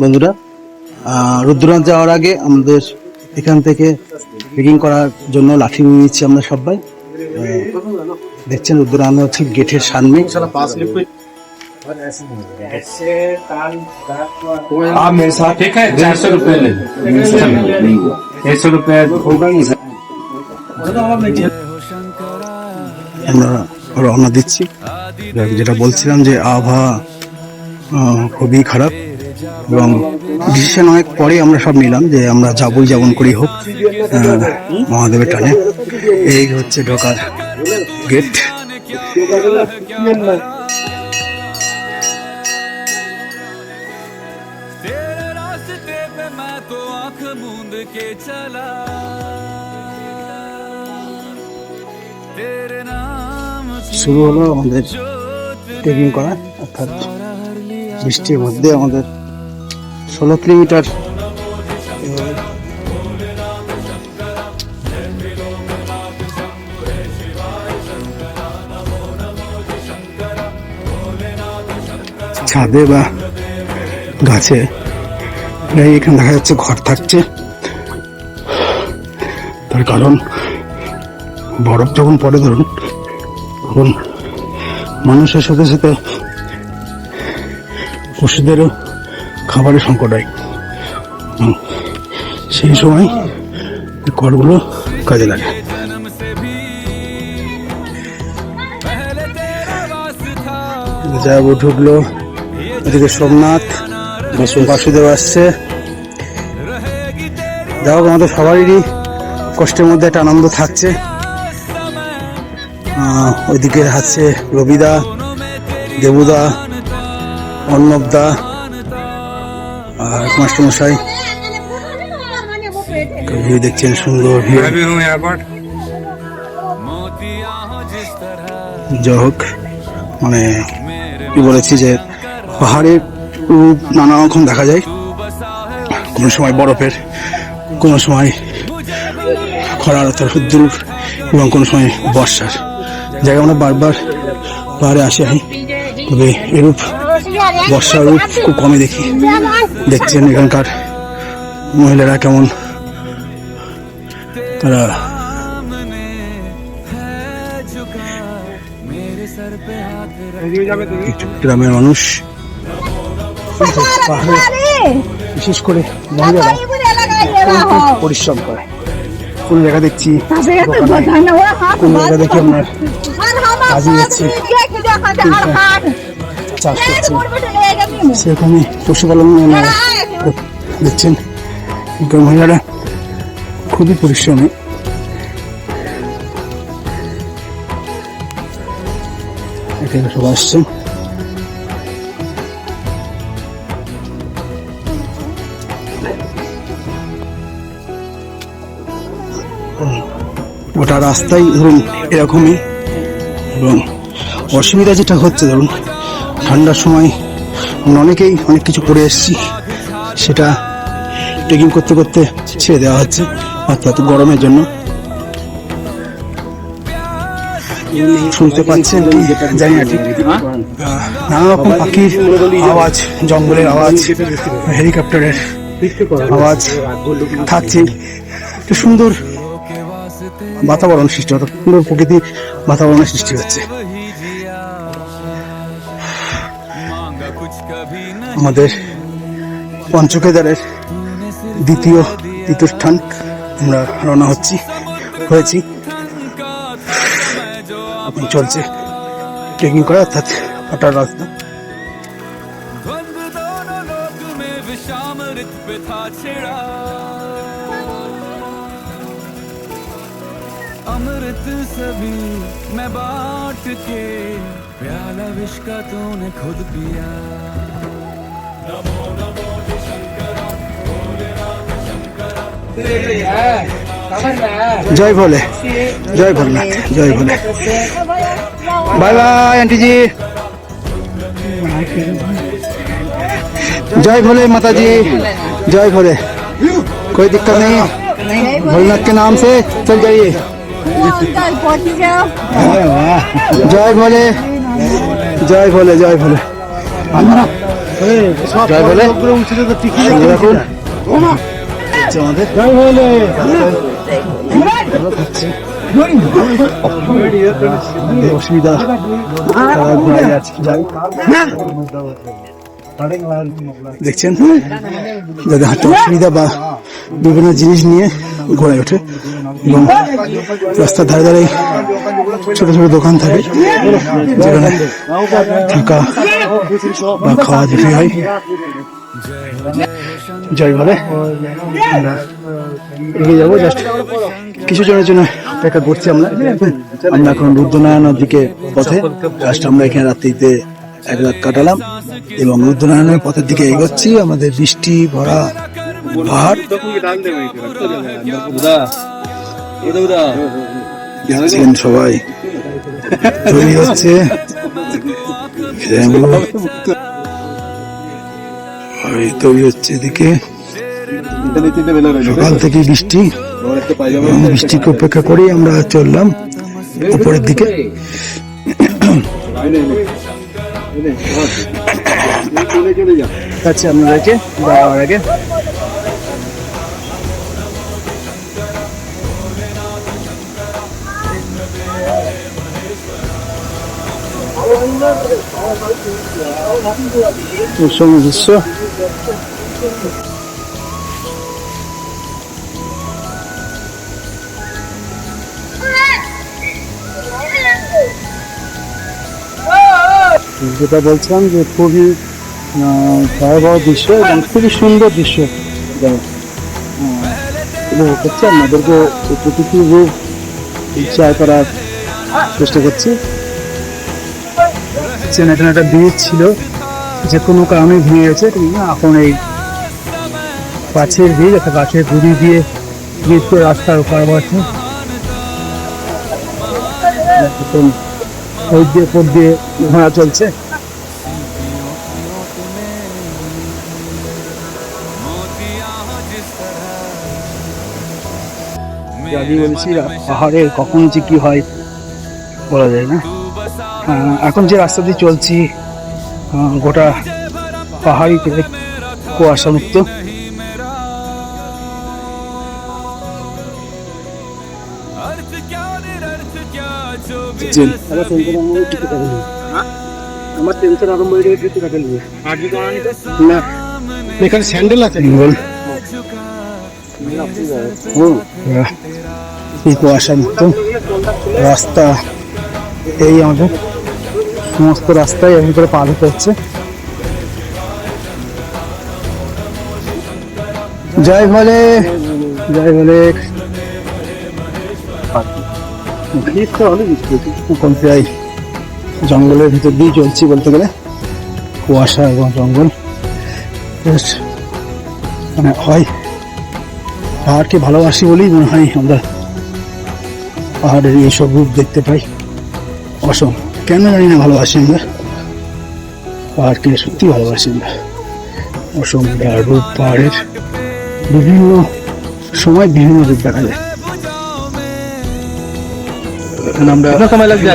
বন্ধুরা, রুদ্রনাথ যাওয়ার আগে আমাদের এখান থেকে ট্রেকিং করার জন্য লাঠি নিয়ে নিচ্ছি আমরা সবাই। দেখছেন রুদ্রনাথ হচ্ছে গেটের সামনে। आप मेरे साथ ठीक है 400 रुपये ले 100 रुपये होगा नहीं सर। আমরা রওনা দিচ্ছি। যেটা বলছিলাম যে আবহাওয়া খুবই খারাপ এবং ডিসিশন অনেক পরে আমরা সব নিলাম যে আমরা যাবই, যেমন করেই হোক মহাদেবের টানে। এই হচ্ছে ঢোকার গেট। শুরু হলো আমাদের ট্রেকিং করা, অর্থাৎ বৃষ্টির মধ্যে আমাদের 16 কিলোমিটার ছাদে বা গাছে। এখানে দেখা যাচ্ছে ঘর থাকছে, তার কারণ বরফ যখন পড়ে ধরুন, তখন মানুষের সাথে সাথে পশুদেরও খাবারের সংকট হয়। সেই সময় ঘরগুলো কাজে লাগে। যাবো ঢুকলো এদিকে সোমনাথ, বাসুদেব আসছে। যাই হোক, আমাদের সবারই কষ্টের মধ্যে একটা আনন্দ থাকছে। ওইদিকে আছে রবিদা, দেবুদা, অর্ণবদা আর মাস্টারমশাই। ভিউ দেখছেন, সুন্দর ভিউ। যাই হোক, মানে কি বলেছি যে পাহাড়ের রূপ নানা রকম দেখা যায়। কোনো সময় বরফের, কোনো সময় খরার অর্থাৎ রৌদ্র, এবং কোনো সময় বর্ষার। জায়গায় আমরা বারবার পাহাড়ে আসি, তবে এরূপ বর্ষার রূপ খুব কমই দেখি। দেখছেন এখানকার মহিলারা কেমন, তারা গ্রামের মানুষ, বিশেষ করে মহিলারা পরিশ্রম করে। কোন জায়গা দেখছি, কোন জায়গা দেখি আপনার কাজে যাচ্ছে, চাষ করছে, সেখানে পশুপালন দেখছেন। মহিলারা খুবই পরিশ্রমী। এখানে সব আসছেন। গোটা রাস্তায় ধরুন এরকমই। এবং অসুবিধা যেটা হচ্ছে, ধরুন ঠান্ডার সময় আমরা অনেকেই অনেক কিছু করে এসেছি, সেটা ট্রেকিং করতে করতে ছেড়ে দেওয়া হচ্ছে, অর্থাৎ গরমের জন্য। শুনতে পাচ্ছেন কি জানি না ঠিক, নানা রকম পাখির আওয়াজ, জঙ্গলের আওয়াজ, হেলিকপ্টারের আওয়াজ থাকছে। একটা সুন্দর বাতাবরণ সৃষ্টি হতো, সুন্দর প্রকৃতির বাতাবরণের সৃষ্টি হচ্ছে। আমাদের পঞ্চকেদারের দ্বিতীয় তীর্থস্থান আমরা রওনা হয়েছি। চলছে ট্রেকিং করা, অর্থাৎ হাঁটার রাস্তা। अमृत सभी मैं बांट के प्याला विष का तूने खुद पिया। नमो नमो शंकरा भोलेनाथ शंकरा। जय भोले, जय भोलेनाथ, जय भोले। बाय बाय आंटी जी, जय भोले माता जी, जय भोले। कोई दिक्कत नहीं, भोलेनाथ के नाम से चल जाइए। जय भोले, जय भोले, जय भोले। জয় বলে এরকম হচ্ছে আমাদের জয় বলে অসুবিধা দেখছেন যাদের হাতে অসুবিধা বা বিভিন্ন জিনিস নিয়ে ঘোড়ায় ওঠে এবং রাস্তার ধারে ধারে ছোট ছোট দোকান থাকে যেখানে থাকা বা খাওয়া যেতে হয় জয় বলে আমরা এগিয়ে যাবো জাস্ট কিছু জনের জন্য অপেক্ষা করছি আমরা এখন রুদ্রনারায়ণের দিকে পথে জাস্ট আমরা এখানে রাত্রিতে এক রাত কাটালাম এবং রুদ্রনারায়ণের পথের দিকে এগোচ্ছি আমাদের বৃষ্টি ভরা পাহাড় দেখছেন সবাই তৈরি হচ্ছে তৈরি হচ্ছে এদিকে সকাল থেকে বৃষ্টি বৃষ্টিকে অপেক্ষা করে আমরা চললাম উপরের দিকে আচ্ছা আপনাদেরকে যাওয়ার আগে সুন্দর দৃশ্য যেটা বলছিলাম যে খুবই ভয়াবহ দৃশ্য এবং খুবই সুন্দর দৃশ্য হচ্ছে আপনাদেরকে প্রকৃতির রূপ ইচ্ছা করার চেষ্টা করছি এখানে একটা ব্রিজ ছিল যে কোনো কারণে ভেঙে গেছে এখন এই গাছের ব্রিজ একটা গাছের গুড়ি দিয়ে ব্রিজ করে রাস্তার ওপার আছে ওই দিয়ে পর দিয়ে ঘোড়া চলছে বলছি পাহাড়ে কখন যে কি হয় বলা যায় না এখন যে রাস্তা দিয়ে চলছি গোটা পাহাড়ি কুয়াশা মুক্ত আমার টেনশন আরম্ভ হয়ে গেছে না এখানে স্যান্ডেল আছে কুয়াশা মুক্ত রাস্তা এই আমাদের সমস্ত রাস্তায় এমন করে পার হতে হচ্ছে জয় বলে জয় বলে প্রায় জঙ্গলের ভিতর দিয়ে চলছি বলতে গেলে কুয়াশা এবং জঙ্গল মানে হয় পাহাড়কে ভালোবাসি বলেই মনে হয় আমরা পাহাড়ের এইসব রূপ দেখতে পাই অসম কেন জানি না ভালোবাসি আমরা পাহাড়কে সত্যি ভালোবাসি আমরা অসম রূপ পাহাড়ের বিভিন্ন সময় বিভিন্ন রূপ দেখা যায় আমরা সময় লাগছে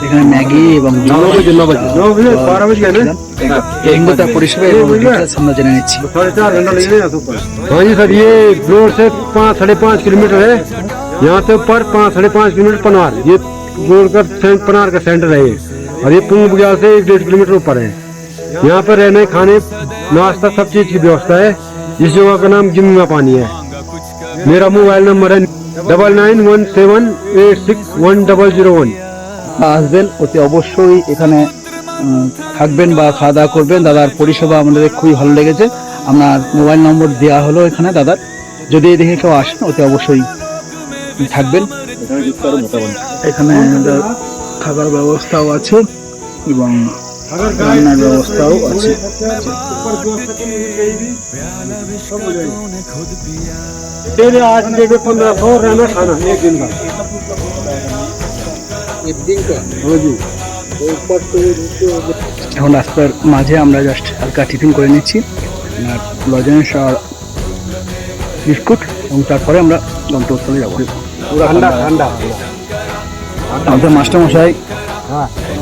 এখানে ম্যাগি এবং পরিষেবা আমরা জেনে নিচ্ছি सर ये रोड से 5-5.5 किलोमीटर है यहाँ से ऊपर 5-5.5 किलोमीटर पनार ये रोड का पनार का सेंटर है ये और ये पुंग बुग्याल से 1.5 किलोमीटर ऊपर है यहाँ पर रहने खाने नाश्ता सब चीज की व्यवस्था है इस जगह का नाम जिम्मा पानी है मेरा मोबाइल नंबर है 9917861001 আসবেন অতি অবশ্যই এখানে থাকবেন বা খাওয়া দাওয়া করবেন দাদার পরিষেবা আমাদের খুবই ভালো লেগেছে আপনার মোবাইল নম্বর দেওয়া হলো এখানে দাদার যদি এই দেখে কেউ আসেন অতি অবশ্যই থাকবেন এখানে থাকার ব্যবস্থাও আছে এবং রান্নার ব্যবস্থাও আছে आज लेके 1500 रहना खाना एक दिन का এখন রাস্তার মাঝে আমরা জাস্ট হালকা টিফিন করে নিচ্ছি লজেন্স আর বিস্কুট এবং তারপরে আমরা গন্তব্যস্থলে যাবো ঠান্ডা ঠান্ডা আমাদের মাস্টারমশাই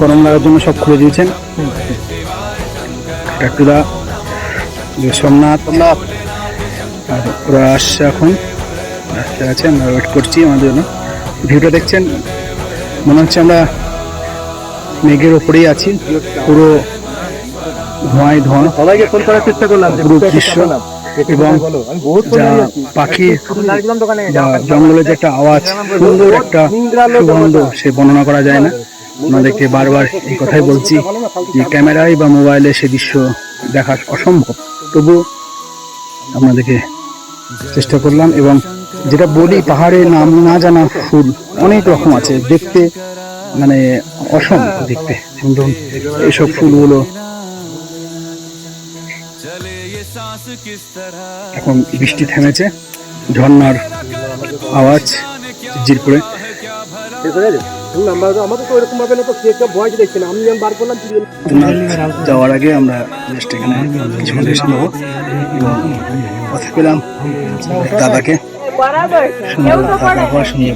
গরম লাগার জন্য সব খুলে দিয়েছেন। কাকুরা যে সোমনাথ আর ওরা আসছে, এখন রাস্তায় আছে, আমরা ওয়েট করছি আমাদের জন্য। ভিউটা দেখছেন, মনে হচ্ছে আমরা মেঘের ওপরেই আছি, পুরো ধোঁয়ায় ধোঁয়া, সবাইকে ফোন করার চেষ্টা করলাম পুরো দৃশ্য এবং যা পাখির বা জঙ্গলের যে একটা আওয়াজ, সুন্দর একটা সুগন্ধ, সে বর্ণনা করা যায় না। আমাদেরকে বারবার এই কথাই বলছি যে ক্যামেরায় বা মোবাইলে সে দৃশ্য দেখা অসম্ভব, তবু আপনাদেরকে চেষ্টা করলাম। এবং যেটা বলি, পাহাড়ে নাম না জানা ফুল অনেক রকম আছে, দেখতে মানে অসম্ভব দেখতে সুন্দর এইসব ফুলগুলো। এখন বৃষ্টি থেমেছে, ঝর্ণার আওয়াজ ঝির করে। যাওয়ার আগে আমরা জাস্ট এখানে কিছুক্ষণ রেস্ট নেবো এবং কথা পেলাম দাদাকে, सुंदर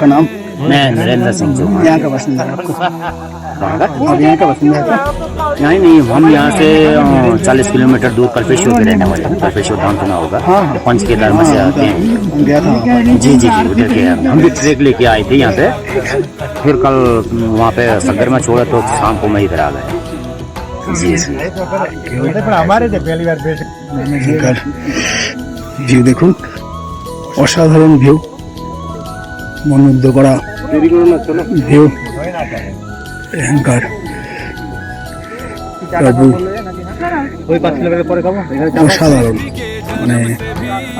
का नाम? मैं नरेंद्र सिंह जो यहाँ का बासिंदा है आपको? आप यहाँ का बासिंदा है? नहीं नहीं, हम यहाँ से 40 किलोमीटर दूर कल्पेश्वर के रहने वाले हैं। कल्पेश्वर धाम सुना होगा, हाँ। पंचकेदार में से आते हैं। गया था वहाँ पर। जी जी जी, उधर के हम भी ट्रेक लेके आए थे यहाँ पे, फिर कल वहाँ पे सगर में छोड़ा तो शाम को मैं इधर आ गया। जी जी, ভিউ দেখুন, অসাধারণ ভিউ, মনোমুগ্ধ করা ভিউ। এখানকার প্রভু অসাধারণ, মানে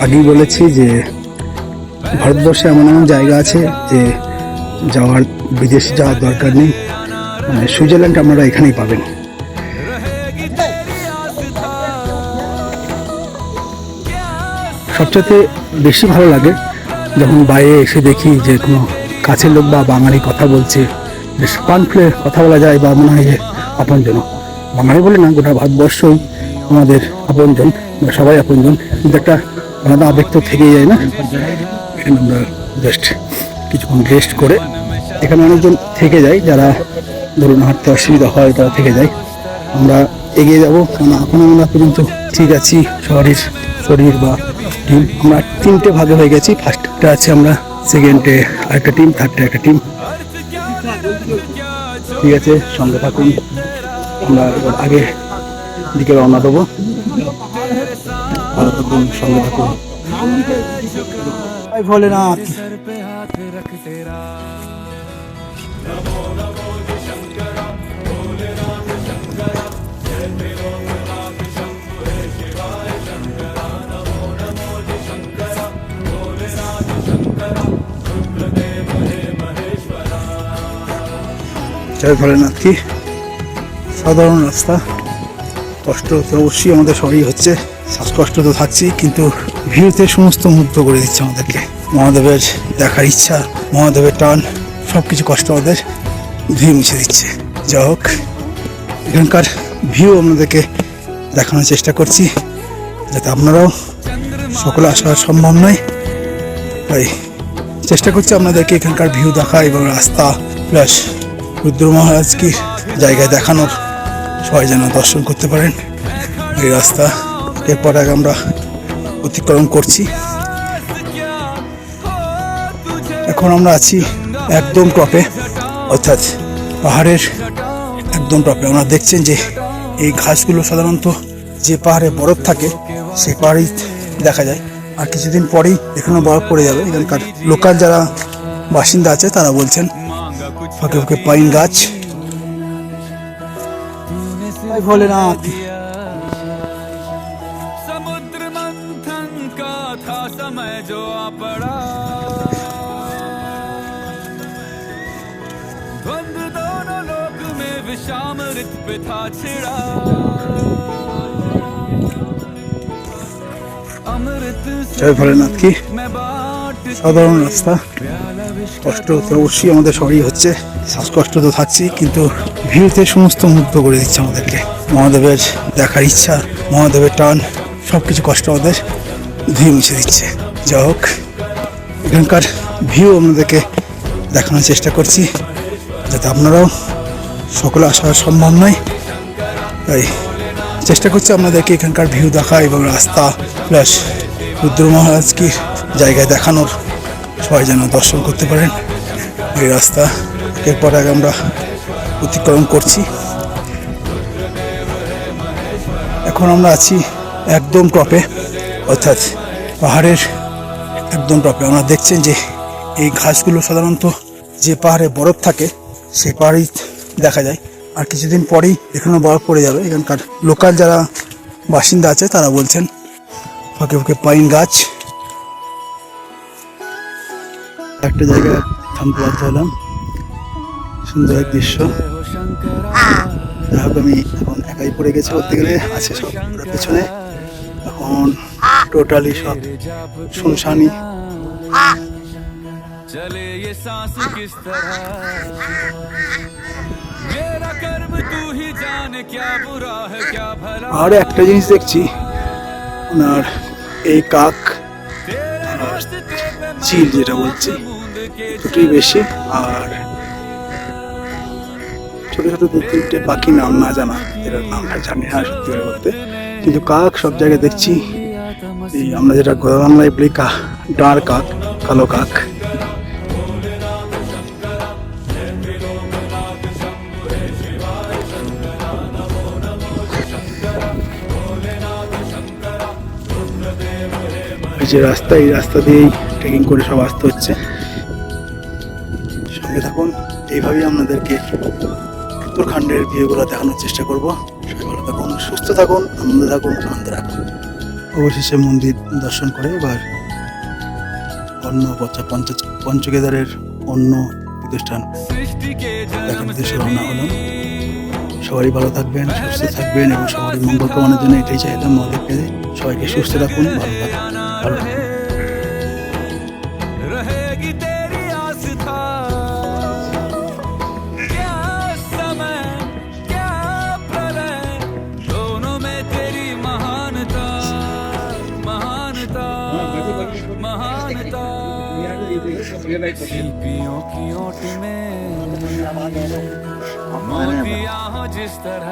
আগেই বলেছি যে ভারতবর্ষে এমন এমন জায়গা আছে যে যাওয়ার, বিদেশে যাওয়ার দরকার নেই। মানে সুইজারল্যান্ড আপনারা এখানেই পাবেন। সবচেয়ে বেশি ভালো লাগে যখন বাইরে এসে দেখি যে কোনো কাছের লোক বা বাঙালি কথা বলছে, বেশ প্রাণ খুলে কথা বলা যায়, বা মনে হয় যে আপনজন। বাঙালি বলে না, গোটা ভারতবর্ষই আমাদের আপনজন, সবাই আপনজন, কিন্তু একটা আলাদা আবেগ তো থেকেই যায় না। এখানে আমরা জাস্ট কিছুক্ষণ রেস্ট করে, এখানে অনেকজন থেকে যায়, যারা ধরুন হাঁটতে অসুবিধা হয় তারা থেকে যায়। আমরা এগিয়ে যাব, কারণ এখন আমরা পর্যন্ত ঠিক আছি। শরীর বা টিম আমরা 3টে ভাগে হয়ে গেছি। ফার্স্টটা আছে আমরা, সেকেন্ডে আরেকটা টিম, থার্ডে একটা টিম। ঠিক আছে, সঙ্গে থাকুন, আমরা এবার আগে দিকে রওনা দেবো। ভালো থাকুন, সঙ্গে থাকুন। ভোলেনাথ। জয় ভোলেনাথ। কি সাধারণ রাস্তা, কষ্ট তো অবশ্যই আমাদের সবই হচ্ছে, শ্বাসকষ্ট তো থাকছেই, কিন্তু ভিউতে সমস্ত মুগ্ধ করে দিচ্ছে আমাদেরকে। মহাদেবের দেখার ইচ্ছা, মহাদেবের টান, সব কিছু কষ্ট আমাদের ধুয়ে মুছে দিচ্ছে। যা হোক, এখানকার ভিউ আপনাদেরকে দেখানোর চেষ্টা করছি, যাতে আপনারাও, সকলে আসা সম্ভব নয়, তাই চেষ্টা করছি আপনাদেরকে এখানকার ভিউ দেখা এবং রাস্তা প্লাস রুদ্র মহারাজ কি জায়গায় দেখানোর, সবাই যেন দর্শন করতে পারেন। এই রাস্তা এরপর আগে আমরা অতিক্রম করছি। এখন আমরা আছি একদম টপে, অর্থাৎ পাহাড়ের একদম টপে। আমরা দেখছেন যে এই ঘাসগুলো সাধারণত যে পাহাড়ে বরফ থাকে সেই পাহাড়েই দেখা যায়, আর কিছুদিন পরেই এখানে বরফ পড়ে যাবে। এখানকার লোকাল যারা বাসিন্দা আছে তারা বলছেন ফাঁকে ফাঁকে পাইন গাছ। ভোলেনাথ। समुद्र मंथन का था समय जो आ पड़ा, द्वंद्व दोनों लोक में विषामृत पे था छिड़ा, अमृत জয় ভোলেনাথ। কি में बाट সাধারণ রাস্তা, কষ্ট তো অবশ্যই আমাদের সবই হচ্ছে, শ্বাসকষ্ট তো থাকছেই, কিন্তু ভিউতে সমস্ত মুগ্ধ করে দিচ্ছে আমাদেরকে। মহাদেবের দেখার ইচ্ছা, মহাদেবের টান, সব কিছু কষ্ট আমাদের ধুয়ে মুছে দিচ্ছে। যা হোক, এখানকার ভিউ আপনাদেরকে দেখানোর চেষ্টা করছি, যাতে আপনারাও সকলে আসা সম্ভব নয়, তাই চেষ্টা করছি আপনাদেরকে এখানকার ভিউ দেখা এবং রাস্তা প্লাস রুদ্র মহারাজ কি জায়গায় দেখানোর, সবাই যেন দর্শন করতে পারেন। এই রাস্তা এরপর আগে আমরা অতিক্রম করছি। এখন আমরা আছি একদম টপে, অর্থাৎ পাহাড়ের একদম টপে। আমরা দেখছেন যে এই ঘাসগুলো সাধারণত যে পাহাড়ে বরফ থাকে সেই পাহাড়েই দেখা যায়, আর কিছুদিন পরেই এখানে বরফ পড়ে যাবে। এখানকার লোকাল যারা বাসিন্দা আছে তারা বলছেন ফাঁকে ফাঁকে পাইন গাছ। একটা জায়গায় থামতে বাধ্য হলাম, সুন্দর এক দৃশ্য। যাই হোক, আমি এখন একাই পড়ে গেছি বলতে গেলে, আছে সব ওরা পেছনে। এখন টোটালি সব শুনশানি। चले ये सांस किस तरह मेरा कर्म तू ही जाने क्या बुरा है क्या भला আর একটা জিনিস দেখছি, ওনার এই কাক আর চিল যেটা বলছি দুটোই বেশি, আর ছোট ছোট দু তিনটে পাখি নাম না জানা, এটার নামটা জানি না সত্যি করে বলতে, কিন্তু কাক সব জায়গায় দেখছি। এই আমরা যেটা গোদা বাংলায় বলি ডাঁড় কাক, কালো কাক। এই যে রাস্তা, এই রাস্তা দিয়েই ট্রেকিং করে সব আসতে হচ্ছে। সঙ্গে থাকুন, এইভাবেই আপনাদেরকে উত্তরাখণ্ডের ভিউগুলো দেখানোর চেষ্টা করবো। সবাই ভালো থাকুন, সুস্থ থাকুন, আনন্দ থাকুন, আনন্দ রাখুন। অবশেষে মন্দির দর্শন করে এবার অন্য পঞ্চকেদারের অন্য প্রতিষ্ঠান দেখার উদ্দেশ্যে রওনা হলাম। সবাই ভালো থাকবেন, সুস্থ থাকবেন এবং সবারই মঙ্গল কামনার জন্য এটাই চাইলাম মহাদেবকে। সবাইকে সুস্থ রাখুন, ভালো থাকুন, ভালো থাকুন। रहेगी तेरी आस्था क्या समय क्या प्रलय दोनों में तेरी महानता महानता महानता शिल्पियों की ओट में मोतियां हो जिस तरह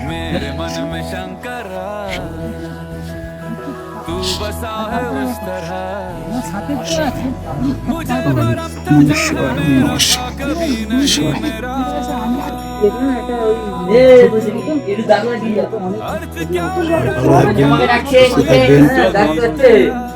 मेरे मन में शंकर तू बसा है उस तरह मुझे भरम कभी नहीं मेरा अर्थ क्या ভালো থাকবেন, সুস্থ থাকবেন।